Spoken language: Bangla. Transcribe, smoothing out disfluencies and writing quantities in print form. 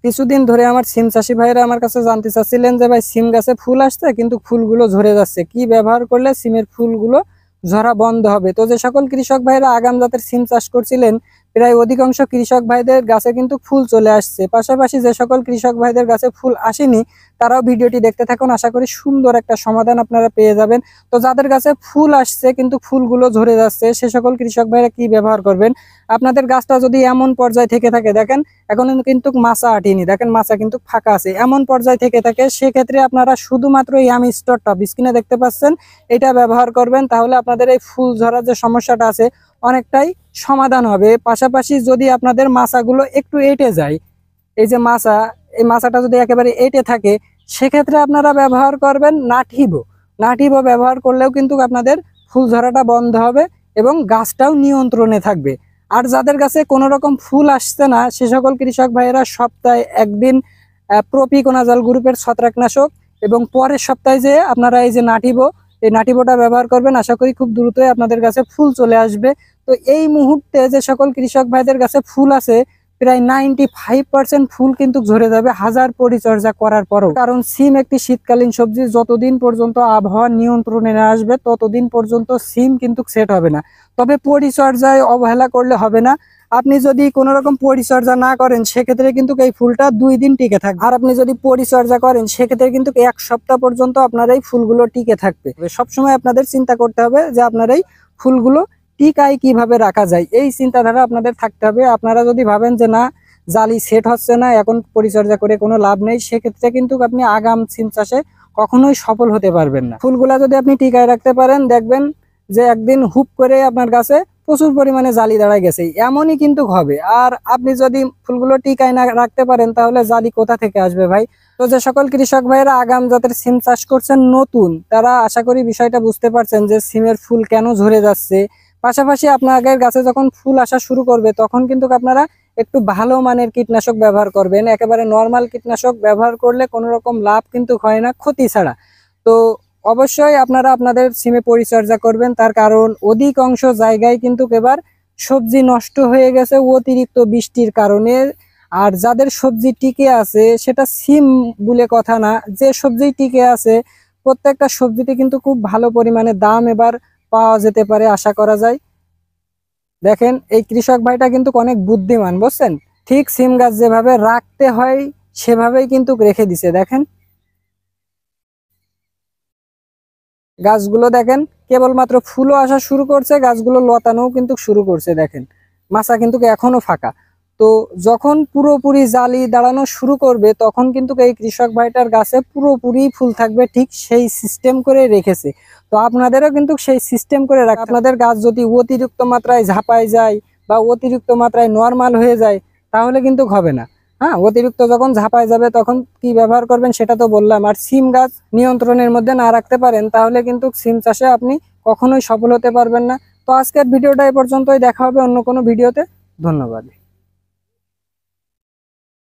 কিছুদিন ধরে আমার সিম চাষি ভাইরা আমার কাছে জানতে চাচ্ছিলেন যে ভাই সিম গাছে ফুল আসছে কিন্তু ফুলগুলো ঝরে যাচ্ছে, কি ব্যবহার করলে সিমের ফুলগুলো ঝরা বন্ধ হবে। তো যে সকল কৃষক ভাইরা আগাম জাতের সিম চাষ করছিলেন, প্রায় অধিকাংশ কৃষক ভাইদের গাছে কিন্তু ফুল চলে আসছে। পাশাপাশি যে সকল কৃষক ভাইদের গাছে ফুল আসেনি তারাও ভিডিওটি দেখতে থাকুন, আশা করি সুন্দর একটা সমাধান আপনারা পেয়ে যাবেন। তো যাদের গাছে ফুল আসছে কিন্তু ফুলগুলো ঝরে যাচ্ছে, সে সকল কৃষক ভাইরা কি ব্যবহার করবেন? আপনাদের গাছটা যদি এমন পর্যায়ে থেকে থাকে, দেখেন এখন কিন্তু মাচা আটিনি, দেখেন মাচা কিন্তু ফাঁকা আছে, এমন পর্যায়ে থেকে থাকে, সেক্ষেত্রে আপনারা শুধুমাত্র এই আমি স্টোরটা স্ক্রিনে দেখতে পাচ্ছেন এটা ব্যবহার করবেন। তাহলে আপনাদের এই ফুল ঝরার যে সমস্যাটা আছে অনেকটাই সমাধান হবে। পাশাপাশি যদি আপনাদের মাচাগুলো একটু এঁটে যায়, এই যে মাচা, এই মাচাটা যদি একেবারে এঁটে থাকে, সেক্ষেত্রে আপনারা ব্যবহার করবেন নাটিভো। নাটিভো ব্যবহার করলেও কিন্তু আপনাদের ফুল ঝরাটা বন্ধ হবে এবং গাছটাও নিয়ন্ত্রণে থাকবে। আর যাদের কাছে কোনো রকম ফুল আসছে না, সে সকল কৃষক ভাইয়েরা সপ্তাহে একদিন প্রোপিকোনাজল গ্রুপের ছত্রাকনাশক এবং পরের সপ্তাহে যে আপনারা এই যে নাটিভো, এই নাটিভোটা ব্যবহার করবেন। আশা করি খুব দ্রুতই আপনাদের কাছে ফুল চলে আসবে। তো এই মুহূর্তে যে সকল কৃষক ভাইদের কাছে ফুল আছে, প্রায় 95% ফুল কিন্তু ঝরে যাবে হাজার পরিচর্যা করার পরও। কারণ সিম একটি শীতকালীন সবজি, যতদিন পর্যন্ত আবহাওয়া নিয়ন্ত্রণে না আসবে ততদিন পর্যন্ত সিম কিন্তু সেট হবে না। তবে পরিচর্যায় অবহেলা করলে হবে না। আপনি যদি কোনো রকম পরিচর্যা না করেন সেক্ষেত্রে কিন্তু এই ফুলটা 2 দিন টিকে থাকবে, আর আপনি যদি পরিচর্যা করেন সেক্ষেত্রে কিন্তু 1 সপ্তাহ পর্যন্ত আপনার এই ফুলগুলো টিকে থাকবে। সবসময় আপনাদের চিন্তা করতে হবে যে আপনার এই ফুলগুলো টিকায় কিভাবে রাখা যায়, এই চিন্তাধারা আপনাদের থাকতে হবে। আপনারা যদি ভাবেন যে না জালি সেট হচ্ছে না, এখন পরিচর্যা করে কোনো লাভ নেই, সেক্ষেত্রে কিন্তু আপনি আগাম সিম চাষে কখনোই সফল হতে পারবেন না। ফুলগুলা যদি আপনি টিকায় রাখতে পারেন, দেখবেন যে একদিন হুপ করে আপনার গাছে প্রচুর পরিমাণে জালি দাঁড়ায় গেছে, এমনই কিন্তু হবে। আর আপনি যদি ফুলগুলো টিকায় না রাখতে পারেন তাহলে জালি কোথা থেকে আসবে ভাই? তো যে সকল কৃষক ভাইয়েরা আগাম জাতের সিম চাষ করছেন নতুন, তারা আশা করি বিষয়টা বুঝতে পারছেন যে সিমের ফুল কেন ঝরে যাচ্ছে। পাশাপাশি আপনাদের গাছে যখন ফুল আসা শুরু করবে তখন কিন্তু আপনারা একটু ভালো মানের কীটনাশক ব্যবহার করবেন। একেবারে নর্মাল কীটনাশক ব্যবহার করলে কোনো রকম লাভ কিন্তু হয় না, ক্ষতি ছাড়া। তো অবশ্যই আপনারা আপনাদের সিমে পরিচর্যা করবেন, তার কারণ অধিকাংশ জায়গায় কিন্তু এবার সবজি নষ্ট হয়ে গেছে অতিরিক্ত বৃষ্টির কারণে। আর যাদের সবজি টিকে আছে, সেটা সিম বলে কথা না, যে সবজি টিকে আছে প্রত্যেকটা সবজিতে কিন্তু খুব ভালো পরিমাণে দাম এবার পাওয়া যেতে পারে আশা করা যায়। দেখেন এই কৃষক ভাইটা কিন্তু অনেক বুদ্ধিমান, বুঝছেন? ঠিক সিম গাছ যেভাবে রাখতে হয় সেভাবেই কিন্তু রেখে দিছে। দেখেন গাছগুলো, দেখেন কেবলমাত্র ফুলও আসা শুরু করছে, গাছগুলো লতানোও কিন্তু শুরু করছে। দেখেন মাচা কিন্তু এখনো ফাঁকা। তো যখন পুরোপুরি জালি দাঁড়ানো শুরু করবে তখন কিন্তু এই কৃষক ভাইটার গাছে পুরোপুরি ফুল থাকবে, ঠিক সেই সিস্টেম করে রেখেছে। তো আপনাদেরও কিন্তু সেই সিস্টেম করে রাখতে, আপনাদের গাছ যদি অতিরিক্ত মাত্রায় ঝাঁপায় যায় বা অতিরিক্ত মাত্রায় নর্মাল হয়ে যায় তাহলে কিন্তু হবে না। হ্যাঁ, অতিরিক্ত যখন ঝাঁপায় যাবে তখন কি ব্যবহার করবেন সেটা তো বললাম। আর সিম গাছ নিয়ন্ত্রণের মধ্যে না রাখতে পারেন তাহলে কিন্তু সিম চাষে আপনি কখনোই সফল হতে পারবেন না। তো আজকের ভিডিওটা এ পর্যন্তই, দেখা হবে অন্য কোনো ভিডিওতে। ধন্যবাদ।